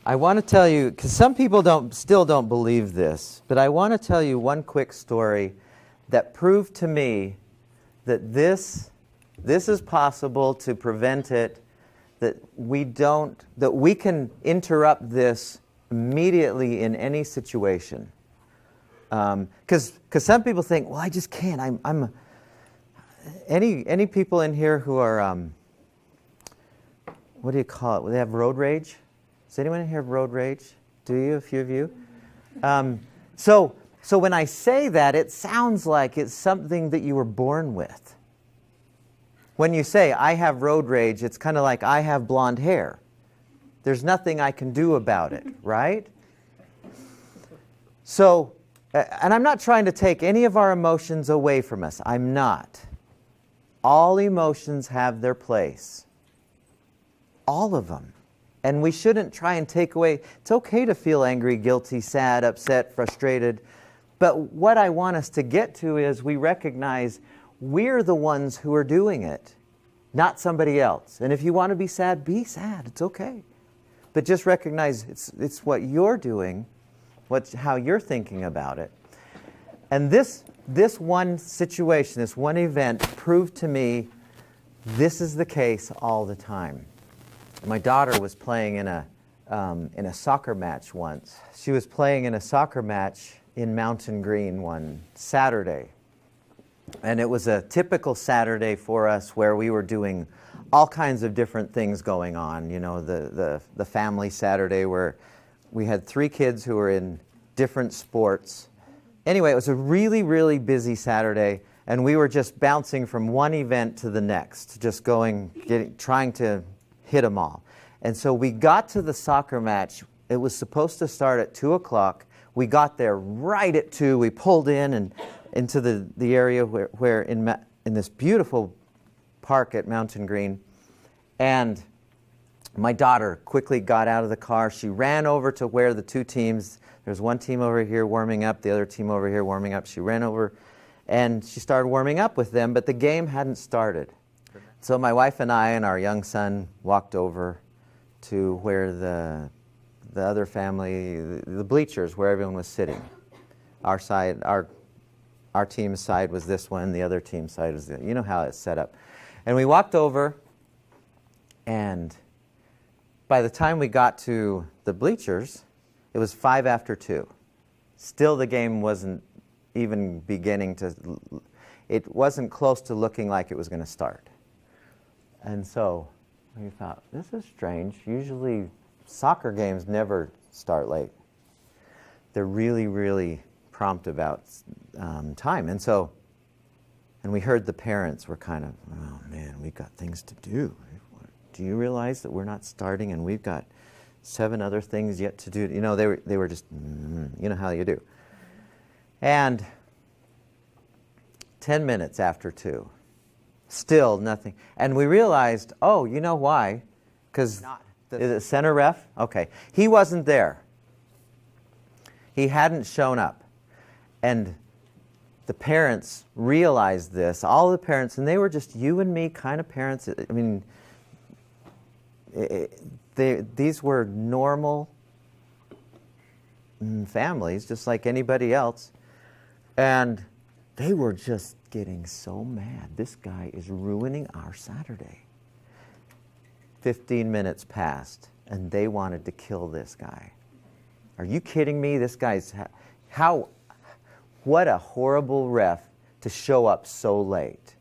I want to tell you, because some people still don't believe this, but I want to tell you one quick story that proved to me that this is possible to prevent it, that we can interrupt this immediately in any situation. Because some people think, well, I just can't. Any people in here who are, what do you call it? They have road rage? Does anyone in here have road rage? Do you? A few of you? So when I say that, it sounds like it's something that you were born with. When you say, I have road rage, it's kind of like I have blonde hair. There's nothing I can do about it, right? So, and I'm not trying to take any of our emotions away from us. I'm not. All emotions have their place. All of them. And we shouldn't try and take away. It's okay to feel angry, guilty, sad, upset, frustrated. But what I want us to get to is we recognize we're the ones who are doing it, not somebody else. And if you want to be sad, be sad. It's okay. But just recognize it's what you're doing, how you're thinking about it. And this one situation, this one event proved to me this is the case all the time. My daughter was playing in a soccer match once. She was playing in a soccer match in Mountain Green one Saturday. And it was a typical Saturday for us where we were doing all kinds of different things going on. You know, the family Saturday where we had 3 kids who were in different sports. Anyway, it was a really, really busy Saturday, and we were just bouncing from one event to the next, just trying to hit them all. And so we got to the soccer match. It was supposed to start at 2 o'clock. We got there right at 2. We pulled in and into the area where in this beautiful park at Mountain Green. And my daughter quickly got out of the car. She ran over to where the 2 teams, there's one team over here warming up, the other team over here warming up. She ran over and she started warming up with them, but the game hadn't started. So my wife and I and our young son walked over to where the other family, the bleachers, where everyone was sitting. Our side, our team's side was this one, the other team's side was you know how it's set up. And we walked over, and by the time we got to the bleachers, it was 5 after 2. Still the game wasn't even beginning to, it wasn't close to looking like it was going to start. And so we thought, this is strange. Usually soccer games never start late. They're really, really prompt about time. And we heard the parents were kind of, oh man, we've got things to do. Do you realize that we're not starting and we've got 7 other things yet to do? You know, they were just, you know how you do. And 10 minutes after 2. Still nothing. And we realized, oh, you know why? Because is it center ref? Okay. He wasn't there. He hadn't shown up. And the parents realized this, all the parents, and they were just you and me kind of parents. I mean, these were normal families, just like anybody else. And they were just getting so mad. This guy is ruining our Saturday. 15 minutes passed, and they wanted to kill this guy. Are you kidding me? This guy's... What a horrible ref to show up so late.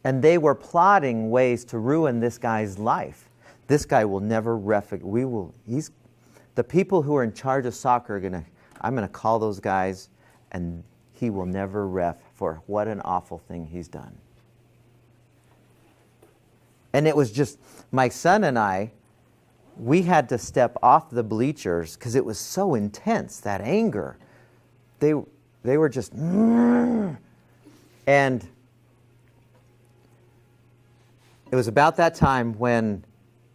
And they were plotting ways to ruin this guy's life. This guy will never ref. The people who are in charge of soccer are I'm going to call those guys, and he will never ref for what an awful thing he's done. And it was just, my son and I, we had to step off the bleachers because it was so intense, that anger. They were just, and it was about that time when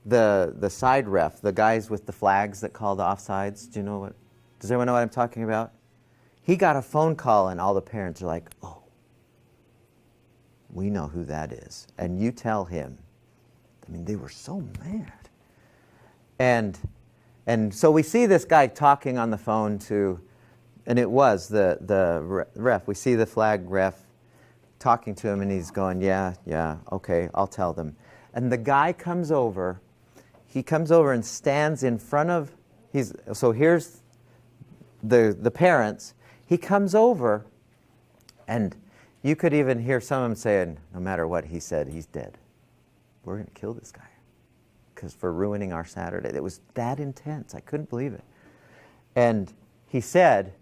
the side ref, the guys with the flags that call the offsides, does everyone know what I'm talking about? He got a phone call and all the parents are like, oh, we know who that is. And you tell him. I mean, they were so mad. And And so we see this guy talking on the phone to, and it was the ref. We see the flag ref talking to him, and he's going, yeah, okay, I'll tell them. And the guy comes over. He comes over and stands in front of, so here's the parents. He comes over, and you could even hear some of them saying, no matter what he said, he's dead. We're going to kill this guy because for ruining our Saturday. It was that intense. I couldn't believe it. And he said,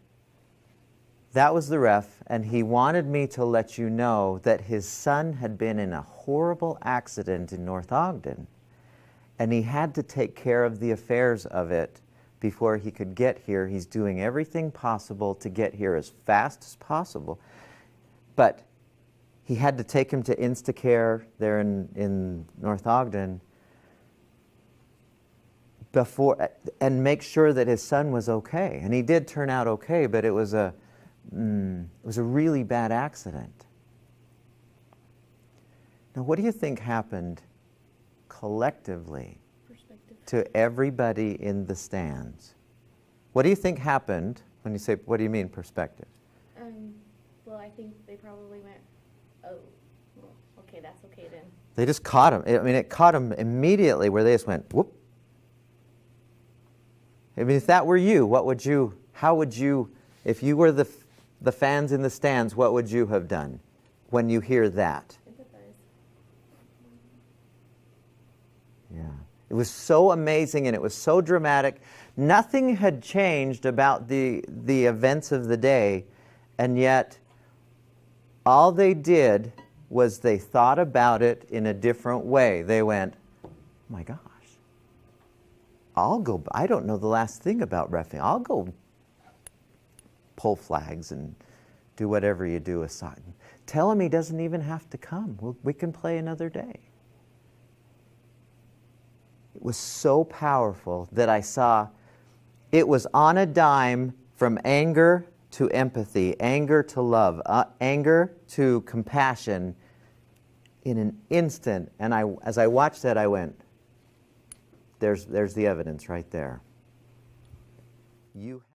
that was the ref, and he wanted me to let you know that his son had been in a horrible accident in North Ogden, and he had to take care of the affairs of it before he could get here. He's doing everything possible to get here as fast as possible. But he had to take him to Instacare there in North Ogden before, and make sure that his son was okay. And he did turn out okay, but it was a really bad accident. Now, what do you think happened collectively to everybody in the stands? What do you think happened when you say, what do you mean perspective? Well, I think they probably went, oh, well, okay, that's okay then. They just caught him. I mean, it caught him immediately where they just went, whoop. I mean, if that were you, how would you, if you were the fans in the stands, what would you have done when you hear that? Sympathize. Yeah. It was so amazing and it was so dramatic. Nothing had changed about the events of the day, and yet all they did was they thought about it in a different way. They went, oh my gosh, I don't know the last thing about reffing. I'll go pull flags and do whatever you do aside. Tell him he doesn't even have to come. We can play another day. It was so powerful that I saw it was on a dime from anger to empathy, anger to love, anger to compassion in an instant. And as I watched that, I went, there's the evidence right there.